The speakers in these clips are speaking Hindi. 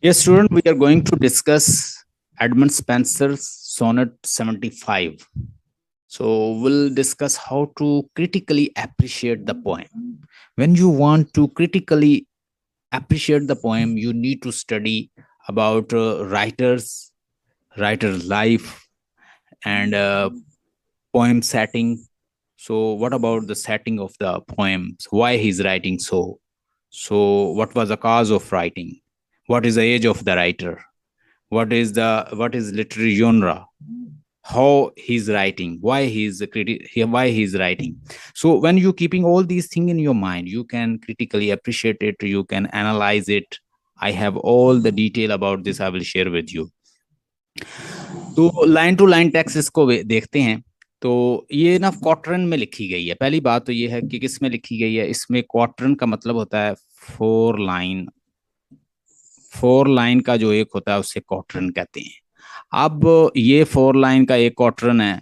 Yes, student, we are going to discuss Edmund Spencer's Sonnet 75. So, we'll discuss how to critically appreciate the poem. When you want to critically appreciate the poem, you need to study about writer's life, and poem setting. So, what about the setting of the poems? Why he's writing so? So, what was the cause of writing? What is the age of the writer? What is literary genre, how he's writing, why he's writing. So when you keeping all these things in your mind, you can critically appreciate it, you can analyze it. I have all the detail about this, I will share with you. तो लाइन टू लाइन टेक्स्ट इसको देखते हैं। तो ये ना क्वार्टरन में लिखी गई है। पहली बात तो ये है कि किस में लिखी गई है। इसमें क्वार्टरन का मतलब होता है फोर लाइन। फोर लाइन का जो एक होता है उसे क्वार्टरन कहते हैं। अब ये फोर लाइन का एक क्वार्टरन है,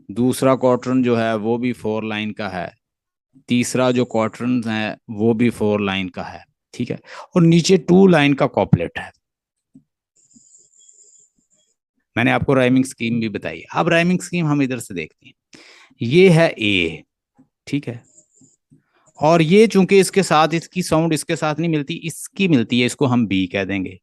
दूसरा क्वार्टरन जो है वो भी फोर लाइन का है, तीसरा जो क्वार्टरन है वो भी फोर लाइन का है। ठीक है। और नीचे टू लाइन का कॉपलेट है। मैंने आपको राइमिंग स्कीम भी बताई। अब राइमिंग स्कीम हम इधर से देखते हैं। ये है ए, ठीक है। और ये चूंकि इसके साथ इसकी साउंड इसके साथ नहीं मिलती, इसकी मिलती है, इसको हम बी कह देंगे।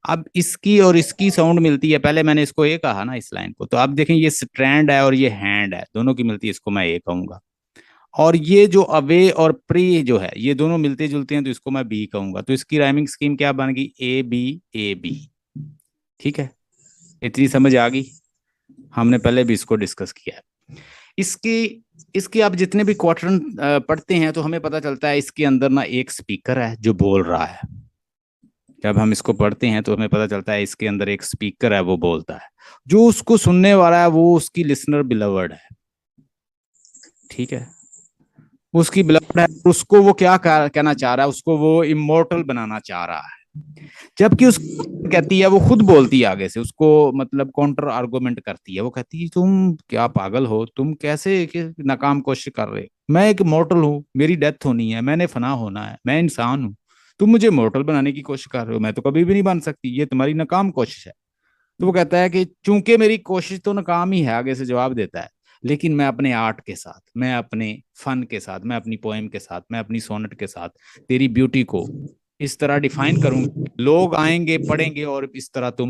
अब इसकी और इसकी साउंड मिलती है, पहले मैंने इसको ए कहा ना इस लाइन को, तो अब देखें ये स्ट्रैंड है और ये हैंड है, दोनों की मिलती है, इसको मैं ए कहूंगा। और ये जो अवे और प्री जो है ये दोनों मिलते जुलते हैं, तो इसको मैं बी कहूंगा। तो इसकी राइमिंग स्कीम क्या बन गई, ए बी ए बी। ठीक है, इतनी समझ आ गई। हमने पहले भी इसको डिस्कस किया है। इसकी इसके आप जितने भी क्वार्टरन पढ़ते हैं तो हमें पता चलता है इसके अंदर ना एक स्पीकर है जो बोल रहा है। जब हम इसको पढ़ते हैं तो हमें पता चलता है इसके अंदर एक स्पीकर है वो बोलता है। जो उसको सुनने वाला है वो उसकी लिसनर बिलवर्ड है। ठीक है, उसकी बिलवर्ड है। उसको वो क्या कहना चाह रहा है, उसको वो इमोर्टल बनाना चाह रहा है। जबकि उसको कहती है, वो खुद बोलती है आगे से, उसको मतलब काउंटर आर्गुमेंट करती है। वो कहती है तुम क्या पागल हो, तुम कैसे नाकाम कोशिश कर रहे हो, मैं एक मॉर्टल हूँ, मेरी डेथ होनी है, मैंने फना होना है, मैं इंसान हूँ। तुम मुझे मॉर्टल बनाने की कोशिश कर रहे हो, मैं तो कभी भी नहीं बन सकती, ये तुम्हारी नाकाम कोशिश है। तो वो कहता है कि चूंकि मेरी कोशिश तो नाकाम ही है, आगे से जवाब देता है, लेकिन मैं अपने आर्ट के साथ, मैं अपने फन के साथ, मैं अपनी पोएम के साथ, मैं अपनी सोनेट के साथ तेरी ब्यूटी को इस तरह डिफाइन करूंगा, लोग आएंगे पढ़ेंगे और इस तरह तुम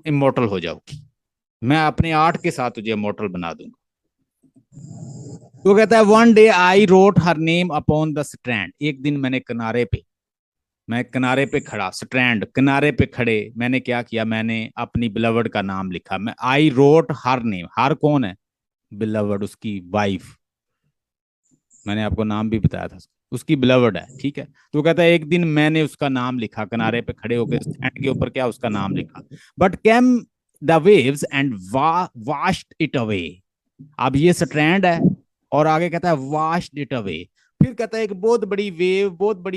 इमोर्टल हो जाओगी। मैं अपने आर्ट के साथ तुझे इमोर्टल बना दूंगा। तो कहता है one day I wrote her name upon the strand. एक दिन मैं किनारे पे खड़ा, स्ट्रैंड किनारे पे खड़े, मैंने क्या किया, मैंने अपनी बिलवर्ड का नाम लिखा। मैं आई रोट हर नेम, हर कौन है, बिलवर्ड, उसकी वाइफ। मैंने आपको नाम भी बताया था, उसकी बिलवर्ड है। ठीक है। तो कहता है एक दिन मैंने उसका नाम लिखा, किनारे पे खड़े होकर स्टैंड के ऊपर क्या उसका नाम लिखा। But came the waves and washed it away. अब ये स्ट्रैंड है और आगे कहता है वाश्ड इट अवे। फिर कहता है एक बहुत बड़ी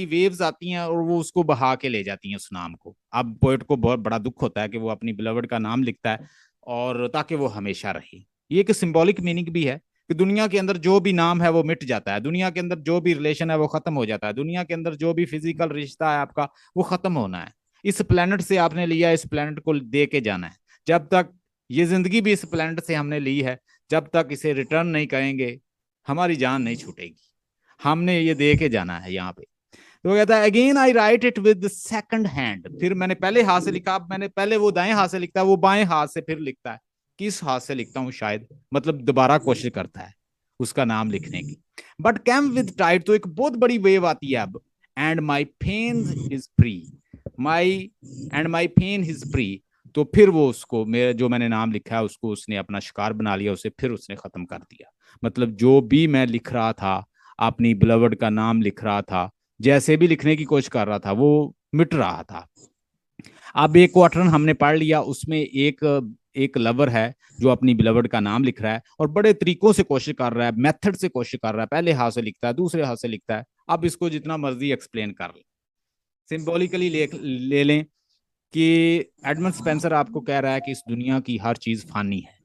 वेव्स आती हैं और वो उसको बहा के ले जाती हैं उस नाम को। अब पोएट को बहुत बड़ा दुख होता है कि वो अपनी बिलवर्ड का नाम लिखता है और ताकि वो हमेशा रहे। ये एक सिंबॉलिक मीनिंग भी है कि दुनिया के अंदर जो भी नाम है वो मिट जाता है, दुनिया के अंदर जो भी रिलेशन है वो खत्म हो जाता है, दुनिया के अंदर जो भी फिजिकल रिश्ता है आपका वो खत्म होना है। इस प्लेनेट से आपने लिया, इस प्लेनेट को दे के जाना है। जब तक ये जिंदगी भी इस प्लेनेट से हमने ली है, जब तक इसे रिटर्न नहीं करेंगे हमारी जान नहीं छूटेगी। हमने ये दे के जाना है यहाँ पे। तो वो कहता है again I right it with second hand. फिर मैंने पहले हाथ से लिखा, मैंने पहले वो दाएं हाथ से लिखता है, वो बाएं हाथ से फिर लिखता है। किस हाथ से लिखता हूँ, शायद मतलब दोबारा कोशिश करता है उसका नाम लिखने की। बट कैम विद टाइड, तो एक बहुत बड़ी वेव आती है अब। And my pain is free, my and my pain is free. तो फिर वो उसको, मेरे जो मैंने नाम लिखा है उसको उसने अपना शिकार बना लिया, उसे फिर उसने खत्म कर दिया। मतलब जो भी मैं लिख रहा था, अपनी बिलवर्ड का नाम लिख रहा था, जैसे भी लिखने की कोशिश कर रहा था वो मिट रहा था। अब एक क्वार्टर हमने पढ़ लिया, उसमें एक एक लवर है जो अपनी बिलवर्ड का नाम लिख रहा है और बड़े तरीकों से कोशिश कर रहा है, मेथड से कोशिश कर रहा है, पहले हाथ से लिखता है, दूसरे हाथ से लिखता है। अब इसको जितना मर्जी एक्सप्लेन कर ले, सिंबॉलिकली ले लें कि एडमंड स्पेंसर आपको कह रहा है कि इस दुनिया की हर चीज फानी है,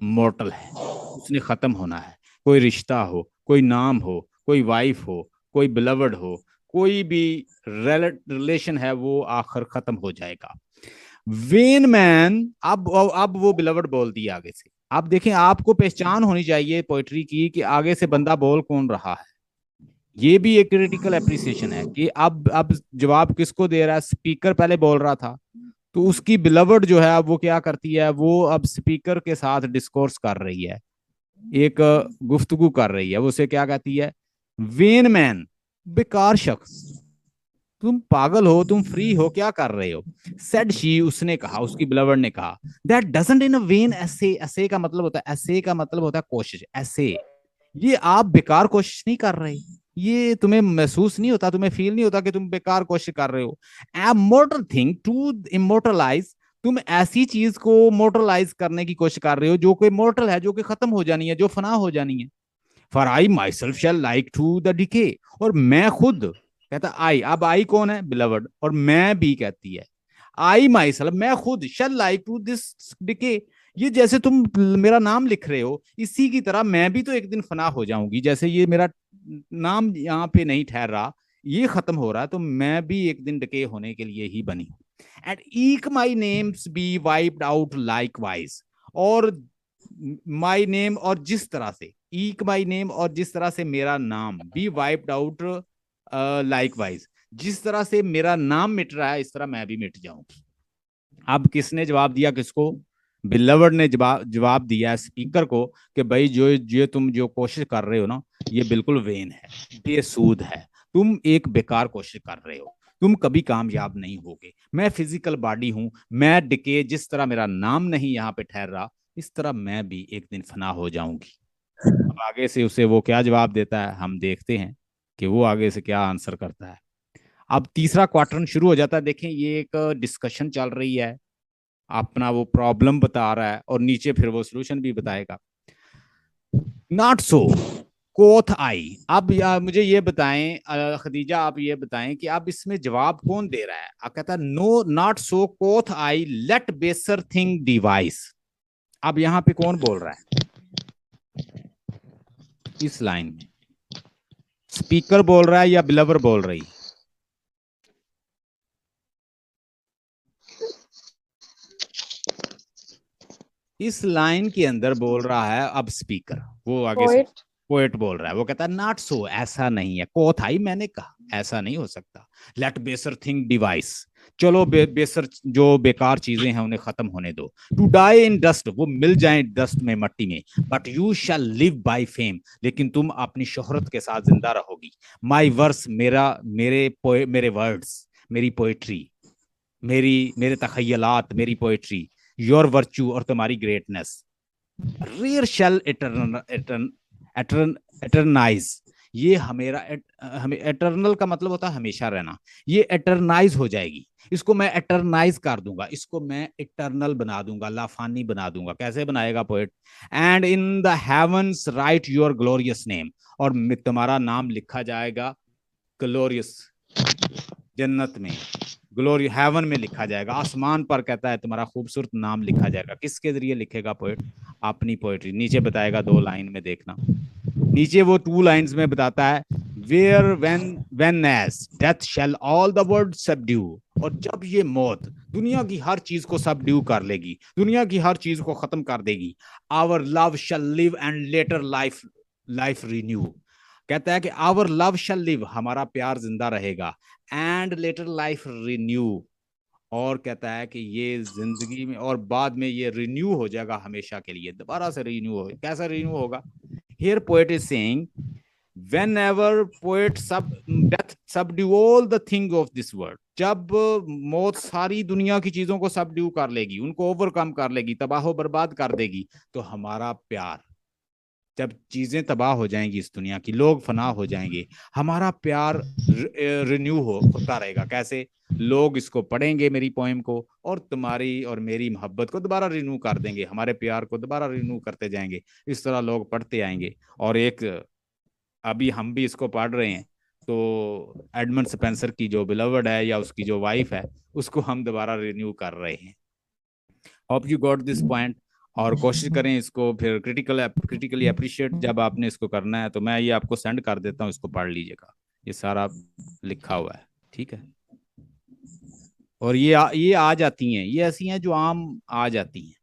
मॉर्टल है, उसने खत्म होना है। कोई रिश्ता हो, कोई नाम हो, कोई वाइफ हो, कोई बिलवर्ड हो, कोई भी रिलेशन है वो आखिर खत्म हो जाएगा। वेन मैन, अब वो बिलवड बोल दिया आगे से। आप देखें, आपको पहचान होनी चाहिए पोइट्री की कि आगे से बंदा बोल कौन रहा है। ये भी एक क्रिटिकल एप्रिसिएशन है कि अब जवाब किसको दे रहा है। स्पीकर पहले बोल रहा था, तो उसकी बिलवड जो है अब वो क्या करती है, वो अब स्पीकर के साथ डिस्कोर्स कर रही है, एक गुफ्तगू कर रही है। वो उसे क्या कहती है, वेन मैन, बेकार शख्स, तुम पागल हो, तुम फ्री हो, क्या कर रहे हो। सेड शी, उसने कहा, उसकी बिलवर्ड ने कहा, that doesn't in a when ऐसे। ऐसे का मतलब होता है, ऐसे का मतलब होता है कोशिश, ऐसे। ये आप बेकार कोशिश नहीं कर रहे, ये तुम्हें महसूस नहीं होता, तुम्हें फील नहीं होता कि तुम बेकार कोशिश कर रहे हो। ए मोर्टल थिंग टू इमोर्टलाइज, तुम ऐसी चीज को मोर्टलाइज करने की कोशिश कर रहे हो जो कोई मोर्टल है, जो कि खत्म हो जानी है, जो फना हो जानी है। For I myself shall like to the decay, और मैं खुद, कहता आई, अब आई कौन है, बिलवड, और मैं भी कहती है, आई माई सेल्फ, मैं खुद, शैल लाइक टू दिस डिके, ये जैसे तुम मेरा नाम लिख रहे हो, इसी की तरह मैं भी तो एक दिन फना हो जाऊंगी। जैसे ये मेरा नाम यहाँ पे नहीं ठहर रहा, ये खत्म हो रहा है, तो मैं भी एक दिन डिके होने के लिए ही बनी। And eke my names be wiped out likewise, और माई नेम, और जिस तरह से, ईक माई नेम, और जिस तरह से मेरा नाम, be wiped out likewise, जिस तरह से मेरा नाम मिट रहा है, इस तरह मैं भी मिट जाऊंगी। अब किसने जवाब दिया किसको, बिलवर्ड ने जवाब दिया स्पीकर को कि भाई जो जो तुम जो कोशिश कर रहे हो ना, ये बिल्कुल वेन है, बेसूद है, तुम एक बेकार कोशिश कर रहे हो, तुम कभी कामयाब नहीं होगे। मैं फिजिकल बॉडी हूं, मैं डिके, जिस तरह मेरा नाम नहीं यहाँ पे ठहर रहा, इस तरह मैं भी एक दिन फना हो जाऊंगी। अब आगे से उसे वो क्या जवाब देता है, हम देखते हैं कि वो आगे से क्या आंसर करता है। अब तीसरा क्वार्टर शुरू हो जाता है। देखें, ये एक डिस्कशन चल रही है, अपना वो प्रॉब्लम बता रहा है, और नीचे फिर वो सोल्यूशन भी बताएगा। नॉट सो कोथ आई, अब मुझे ये बताएं खदीजा, आप ये बताएं कि अब इसमें जवाब कौन दे रहा है। आप कहता है, नो नॉट सो कोथ आई, लेट बेसर थिंग डिवाइस। अब यहाँ पे कौन बोल रहा है इस लाइन में, स्पीकर बोल रहा है या बिलवर बोल रही है। इस लाइन के अंदर बोल रहा है अब स्पीकर, वो आगे से पोएट। पोएट बोल रहा है। वो कहता है, नॉट सो, ऐसा नहीं है, कोथाई मैंने कहा ऐसा नहीं हो सकता। लेट बेसर थिंग डिवाइस, चलो बेसर जो बेकार चीजें हैं उन्हें खत्म होने दो। टू डाई इन डस्ट, वो मिल जाए डस्ट में, मट्टी में। But you shall live by fame, लेकिन तुम अपनी शोहरत के साथ जिंदा रहोगी। माई वर्स, मेरे वर्ड्स, मेरी पोएट्री, मेरे तखयलात, मेरी पोएट्री, योर वर्च्यू, और तुम्हारी ग्रेटनेस। रेयर शेल एटर्नाइज, ये हमेरा हमें एटर्नल का मतलब होता है हमेशा रहना, ये एटर्नाइज हो जाएगी। इसको मैं एटर्नाइज कर दूंगा, इसको मैं इटर्नल बना दूंगा, लाफानी बना दूंगा। कैसे बनाएगा poet, and in the heavens write your glorious name, और तुम्हारा नाम लिखा जाएगा ग्लोरियस, जन्नत में, ग्लोरी हेवन में लिखा जाएगा, आसमान पर, कहता है तुम्हारा खूबसूरत नाम लिखा जाएगा। किसके जरिए लिखेगा पोएट, अपनी पोएट्री। नीचे बताएगा 2 लाइन में, देखना नीचे वो 2 लाइन्स में बताता है, where whenas death shall all the world subdue, और जब ये मौत दुनिया की हर चीज को सबड्यू कर लेगी, दुनिया की हर चीज को खत्म कर देगी, our love shall live and later life life renew. कहता है कि आवर लव शैल लिव, हमारा प्यार जिंदा रहेगा, एंड लेटर लाइफ रिन्यू, और कहता है कि ये जिंदगी में और बाद में ये रिन्यू हो जाएगा हमेशा के लिए, दोबारा से रिन्यू हो। कैसा रिन्यू होगा, here poet is saying, whenever poet death subdue all the thing of this world, जब मौत सारी दुनिया की चीजों को सबड्यू कर लेगी, उनको ओवरकम कर लेगी, तबाह बर्बाद कर देगी, तो हमारा प्यार, जब चीजें तबाह हो जाएंगी, इस दुनिया की लोग फना हो जाएंगे, हमारा प्यार रिन्यू होता रहेगा। कैसे, लोग इसको पढ़ेंगे मेरी पोएम को, और तुम्हारी और मेरी मोहब्बत को दोबारा रिन्यू कर देंगे, हमारे प्यार को दोबारा रिन्यू करते जाएंगे। इस तरह लोग पढ़ते आएंगे, और एक, अभी हम भी इसको पढ़ रहे हैं, तो एडमंड स्पेंसर की जो बिलवर्ड है या उसकी जो वाइफ है, उसको हम दोबारा रिन्यू कर रहे हैं। Hope you got this point. और कोशिश करें इसको फिर क्रिटिकली अप्रिशिएट जब आपने इसको करना है, तो मैं ये आपको सेंड कर देता हूँ, इसको पढ़ लीजिएगा। ये सारा लिखा हुआ है, ठीक है। और ये आ जाती हैं, ये ऐसी हैं जो आम आ जाती हैं।